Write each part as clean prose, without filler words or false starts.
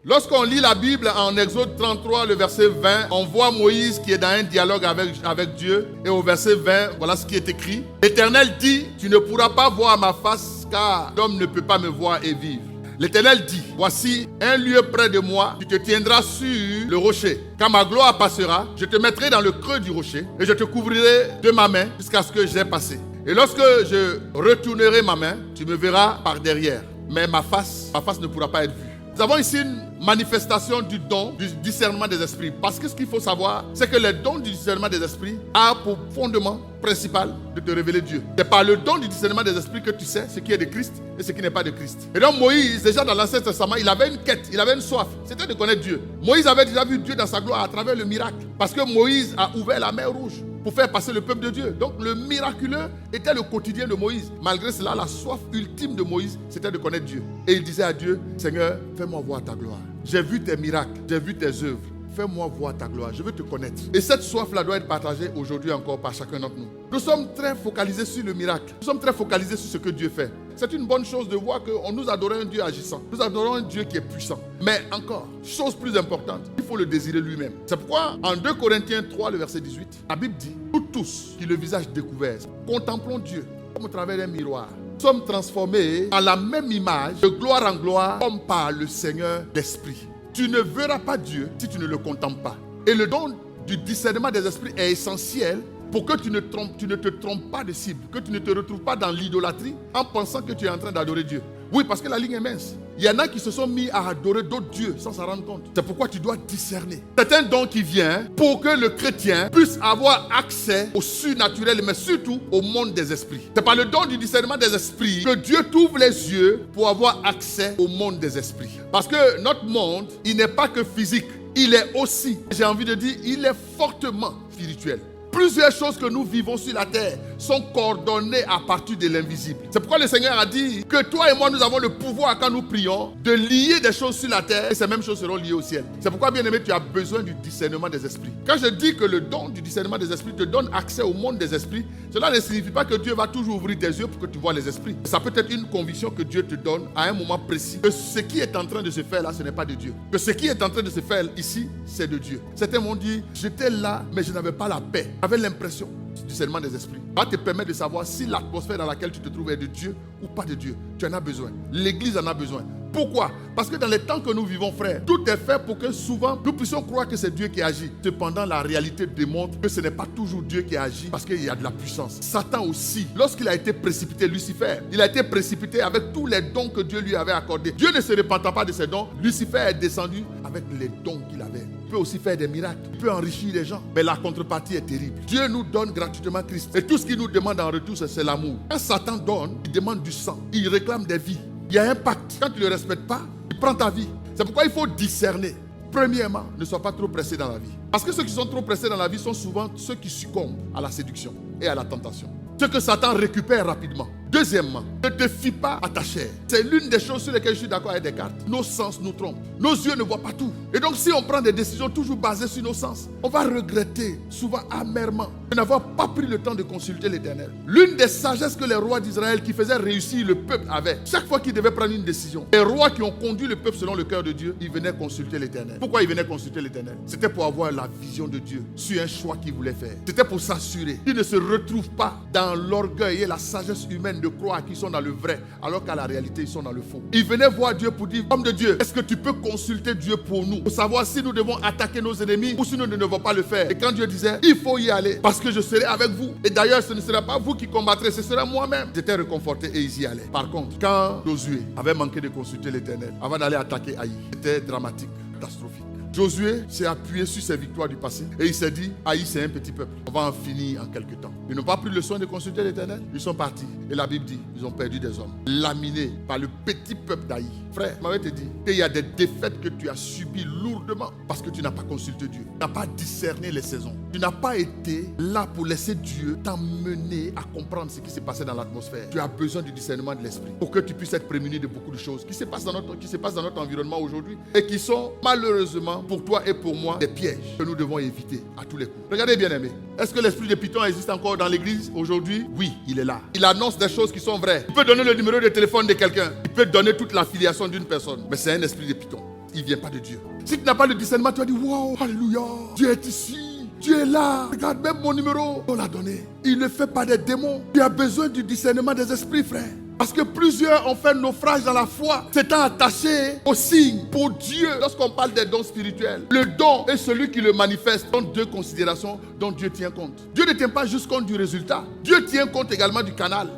Lorsqu'on lit la Bible en Exode 33, le verset 20, on voit Moïse qui est dans un dialogue avec Dieu. Et au verset 20, voilà ce qui est écrit. L'Éternel dit, tu ne pourras pas voir ma face, car l'homme ne peut pas me voir et vivre. L'Éternel dit, voici un lieu près de moi, tu te tiendras sur le rocher. Quand ma gloire passera, je te mettrai dans le creux du rocher et je te couvrirai de ma main jusqu'à ce que j'ai passé. Et lorsque je retournerai ma main, tu me verras par derrière. Mais ma face ne pourra pas être vue. Nous avons ici une manifestation du don du discernement des esprits. Parce que ce qu'il faut savoir, c'est que le don du discernement des esprits a pour fondement principal de te révéler Dieu. C'est par le don du discernement des esprits que tu sais ce qui est de Christ et ce qui n'est pas de Christ. Et donc Moïse, déjà dans l'Ancien Testament, il avait une quête, il avait une soif. C'était de connaître Dieu. Moïse avait déjà vu Dieu dans sa gloire à travers le miracle. Parce que Moïse a ouvert la mer Rouge pour faire passer le peuple de Dieu. Donc le miraculeux était le quotidien de Moïse. Malgré cela, la soif ultime de Moïse, c'était de connaître Dieu. Et il disait à Dieu, Seigneur, fais-moi voir ta gloire. J'ai vu tes miracles, j'ai vu tes œuvres. Fais-moi voir ta gloire, je veux te connaître. Et cette soif-là doit être partagée aujourd'hui encore par chacun d'entre nous. Nous sommes très focalisés sur le miracle. Nous sommes très focalisés sur ce que Dieu fait. C'est une bonne chose de voir qu'on nous adore un Dieu agissant. Nous adorons un Dieu qui est puissant. Mais encore, chose plus importante, il faut le désirer lui-même. C'est pourquoi en 2 Corinthiens 3, le verset 18, la Bible dit, nous tous qui le visage découvert, contemplons Dieu comme au travers d'un miroir. Nous sommes transformés en la même image, de gloire en gloire, comme par le Seigneur d'Esprit. Tu ne verras pas Dieu si tu ne le contemples pas. Et le don du discernement des esprits est essentiel pour que tu ne te trompes pas de cible, que tu ne te retrouves pas dans l'idolâtrie en pensant que tu es en train d'adorer Dieu. Oui, parce que la ligne est mince. Il y en a qui se sont mis à adorer d'autres dieux sans s'en rendre compte. C'est pourquoi tu dois discerner. C'est un don qui vient pour que le chrétien puisse avoir accès au surnaturel, mais surtout au monde des esprits. C'est par le don du discernement des esprits que Dieu t'ouvre les yeux pour avoir accès au monde des esprits. Parce que notre monde, il n'est pas que physique. Il est aussi, j'ai envie de dire, il est fortement spirituel. Plusieurs choses que nous vivons sur la terre sont coordonnées à partir de l'invisible. C'est pourquoi le Seigneur a dit que toi et moi, nous avons le pouvoir, quand nous prions, de lier des choses sur la terre et ces mêmes choses seront liées au ciel. C'est pourquoi, bien aimé, tu as besoin du discernement des esprits. Quand je dis que le don du discernement des esprits te donne accès au monde des esprits, cela ne signifie pas que Dieu va toujours ouvrir tes yeux pour que tu vois les esprits. Ça peut être une conviction que Dieu te donne à un moment précis, que ce qui est en train de se faire là, ce n'est pas de Dieu. Que ce qui est en train de se faire ici, c'est de Dieu. Certains m'ont dit, j'étais là, mais je n'avais pas la paix. J'avais l'impression du discernement des esprits. Ça te permet de savoir si l'atmosphère dans laquelle tu te trouves est de Dieu ou pas de Dieu. Tu en as besoin. L'Église en a besoin. Pourquoi? Parce que dans les temps que nous vivons, frère, tout est fait pour que souvent nous puissions croire que c'est Dieu qui agit. Cependant, la réalité démontre que ce n'est pas toujours Dieu qui agit parce qu'il y a de la puissance. Satan aussi, lorsqu'il a été précipité, Lucifer, il a été précipité avec tous les dons que Dieu lui avait accordés. Dieu ne se repentant pas de ses dons, Lucifer est descendu avec les dons qu'il avait. Il peut aussi faire des miracles, il peut enrichir les gens, mais la contrepartie est terrible. Dieu nous donne gratuitement Christ et tout ce qu'il nous demande en retour, c'est l'amour. Quand Satan donne, il demande du sang, il réclame des vies. Il y a un pacte. Quand tu ne le respectes pas, il prend ta vie. C'est pourquoi il faut discerner. Premièrement, ne sois pas trop pressé dans la vie. Parce que ceux qui sont trop pressés dans la vie sont souvent ceux qui succombent à la séduction et à la tentation. Ceux que Satan récupère rapidement. Deuxièmement, ne te fie pas à ta chair. C'est l'une des choses sur lesquelles je suis d'accord avec Descartes. Nos sens nous trompent. Nos yeux ne voient pas tout. Et donc si on prend des décisions toujours basées sur nos sens, on va regretter souvent amèrement de n'avoir pas pris le temps de consulter l'Éternel. L'une des sagesses que les rois d'Israël qui faisaient réussir le peuple avaient, chaque fois qu'ils devaient prendre une décision, les rois qui ont conduit le peuple selon le cœur de Dieu, ils venaient consulter l'Éternel. Pourquoi ils venaient consulter l'Éternel? C'était pour avoir la vision de Dieu sur un choix qu'ils voulaient faire. C'était pour s'assurer qu'ils ne se retrouvent pas dans l'orgueil et la sagesse humaine de croire qu'ils sont dans le vrai, alors qu'à la réalité, ils sont dans le faux. Ils venaient voir Dieu pour dire, homme de Dieu, est-ce que tu peux consulter Dieu pour nous, pour savoir si nous devons attaquer nos ennemis ou si nous ne devons pas le faire? Et quand Dieu disait, il faut y aller, parce que je serai avec vous. Et d'ailleurs, ce ne sera pas vous qui combattrez, ce sera moi-même. J'étais réconforté et ils y allaient. Par contre, quand Josué avait manqué de consulter l'Éternel, avant d'aller attaquer Haï, c'était dramatique, catastrophique. Josué s'est appuyé sur ses victoires du passé et il s'est dit, Haï c'est un petit peuple, on va en finir en quelques temps. Ils n'ont pas pris le soin de consulter l'Éternel, ils sont partis. Et la Bible dit, ils ont perdu des hommes, laminés par le petit peuple d'Haï. Frère, je m'avais te dit qu'il y a des défaites que tu as subies lourdement parce que tu n'as pas consulté Dieu. Tu n'as pas discerné les saisons. Tu n'as pas été là pour laisser Dieu t'emmener à comprendre ce qui s'est passé dans l'atmosphère. Tu as besoin du discernement de l'esprit pour que tu puisses être prémuni de beaucoup de choses qui se passent dans notre environnement aujourd'hui et qui sont malheureusement pour toi et pour moi des pièges que nous devons éviter à tous les coups. Regardez bien aimé, est-ce que l'esprit de Python existe encore dans l'église aujourd'hui? Oui, il est là. Il annonce des choses qui sont vraies. Il peut donner le numéro de téléphone de quelqu'un. Il peut donner toute l'affiliation d'une personne. Mais c'est un esprit de Python. il ne vient pas de Dieu. Si tu n'as pas le discernement, tu vas dire, wow, alléluia, Dieu est ici. Dieu est là. Regarde, même mon numéro, on l'a donné. Il ne fait pas des démons. Tu as besoin du discernement des esprits, frère. Parce que plusieurs ont fait naufrage dans la foi, s'étant attachés aux signes. Pour Dieu, lorsqu'on parle des dons spirituels, le don est celui qui le manifeste. Dans deux considérations dont Dieu tient compte. Dieu ne tient pas juste compte du résultat. Dieu tient compte également du canal.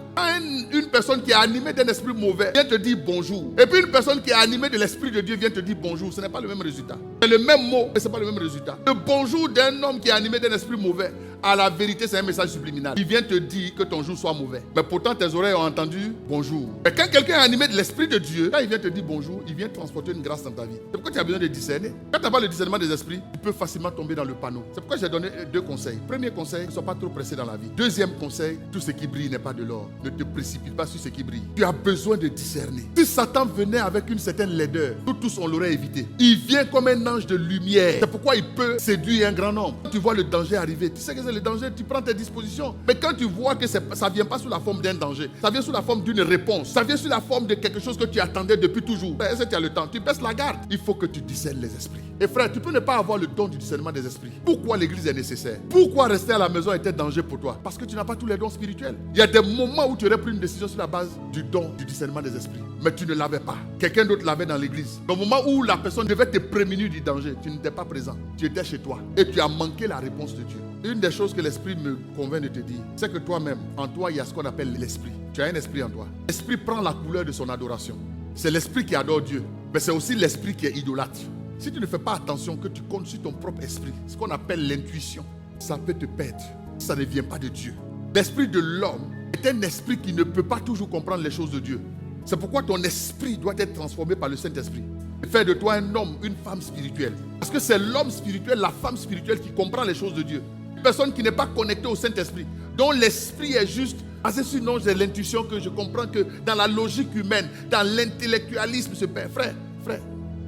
Une personne qui est animée d'un esprit mauvais vient te dire bonjour. Et puis une personne qui est animée de l'esprit de Dieu vient te dire bonjour. Ce n'est pas le même résultat. C'est le même mot, mais ce n'est pas le même résultat. Le bonjour d'un homme qui est animé d'un esprit mauvais, à la vérité, c'est un message subliminal. Il vient te dire que ton jour soit mauvais. Mais pourtant, tes oreilles ont entendu bonjour. Mais quand quelqu'un est animé de l'esprit de Dieu, quand il vient te dire bonjour, il vient transporter une grâce dans ta vie. C'est pourquoi tu as besoin de discerner. Quand tu n'as pas le discernement des esprits, tu peux facilement tomber dans le panneau. C'est pourquoi j'ai donné deux conseils. Premier conseil, ne sois pas trop pressé dans la vie. Deuxième conseil, tout ce qui brille n'est pas de l'or. Ne te précipite pas sur ce qui brille. Tu as besoin de discerner. Si Satan venait avec une certaine laideur, nous tous on l'aurait évité. Il vient comme un ange de lumière. C'est pourquoi il peut séduire un grand nombre. Quand tu vois le danger arriver, tu sais que c'est le danger, tu prends tes dispositions. Mais quand tu vois que ça ne vient pas sous la forme d'un danger, ça vient sous la forme d'une réponse, ça vient sous la forme de quelque chose que tu attendais depuis toujours. Est-ce que tu as le temps? Tu baisses la garde. Il faut que tu discernes les esprits. Et frère, tu peux ne pas avoir le don du discernement des esprits. Pourquoi l'église est nécessaire? Pourquoi rester à la maison était danger pour toi? Parce que tu n'as pas tous les dons spirituels. Il y a des moments où tu aurais pris une décision sur la base du don du discernement des esprits. Mais tu ne l'avais pas. Quelqu'un d'autre l'avait dans l'église. Au moment où la personne devait te prémunir du danger, tu n'étais pas présent. Tu étais chez toi. Et tu as manqué la réponse de Dieu. Une des choses que l'esprit me convainc de te dire, c'est que toi-même, en toi, il y a ce qu'on appelle l'esprit. Tu as un esprit en toi. L'esprit prend la couleur de son adoration. C'est l'esprit qui adore Dieu. Mais c'est aussi l'esprit qui est idolâtre. Si tu ne fais pas attention, que tu comptes sur ton propre esprit, ce qu'on appelle l'intuition, ça peut te perdre. Ça ne vient pas de Dieu. L'esprit de l'homme est un esprit qui ne peut pas toujours comprendre les choses de Dieu. C'est pourquoi ton esprit doit être transformé par le Saint-Esprit. Et faire de toi un homme, une femme spirituelle. Parce que c'est l'homme spirituel, la femme spirituelle qui comprend les choses de Dieu. Une personne qui n'est pas connectée au Saint-Esprit, dont l'esprit est juste basé sur non, j'ai l'intuition que je comprends que dans la logique humaine, dans l'intellectualisme, se perd. Frère,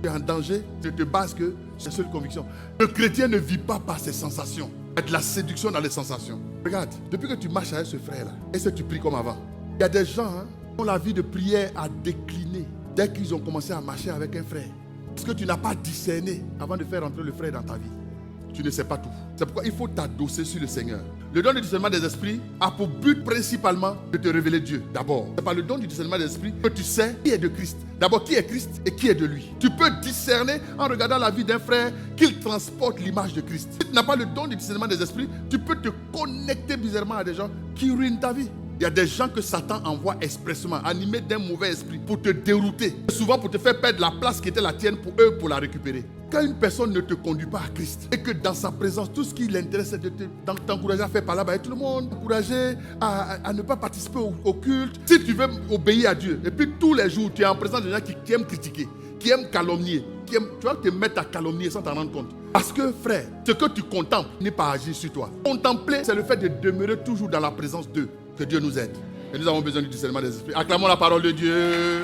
tu es en danger, tu te bases que c'est la seule conviction. Le chrétien ne vit pas par ses sensations. Il y a de la séduction dans les sensations. Regarde, depuis que tu marches avec ce frère-là, est-ce que tu pries comme avant? Il y a des gens dont la vie de prière a décliné dès qu'ils ont commencé à marcher avec un frère. Parce que tu n'as pas discerné avant de faire entrer le frère dans ta vie. Tu ne sais pas tout. C'est pourquoi il faut t'adosser sur le Seigneur. Le don du discernement des esprits a pour but principalement de te révéler Dieu. D'abord, c'est par le don du discernement des esprits que tu sais qui est de Christ. D'abord, qui est Christ et qui est de lui. Tu peux discerner en regardant la vie d'un frère qu'il transporte l'image de Christ. Si tu n'as pas le don du discernement des esprits, tu peux te connecter bizarrement à des gens qui ruinent ta vie. Il y a des gens que Satan envoie expressément, animés d'un mauvais esprit, pour te dérouter. Souvent pour te faire perdre la place qui était la tienne pour eux, pour la récupérer. Quand une personne ne te conduit pas à Christ, et que dans sa présence, tout ce qui l'intéresse, c'est de t'encourager à faire par là-bas, et tout le monde, t'encourager à ne pas participer au culte. Si tu veux obéir à Dieu, et puis tous les jours, tu es en présence de gens qui aiment critiquer, qui aiment calomnier, tu vas te mettre à calomnier sans t'en rendre compte. Parce que frère, ce que tu contemples n'est pas agir sur toi. Contempler, c'est le fait de demeurer toujours dans la présence d'eux. Que Dieu nous aide. Et nous avons besoin du discernement des esprits. Acclamons la parole de Dieu.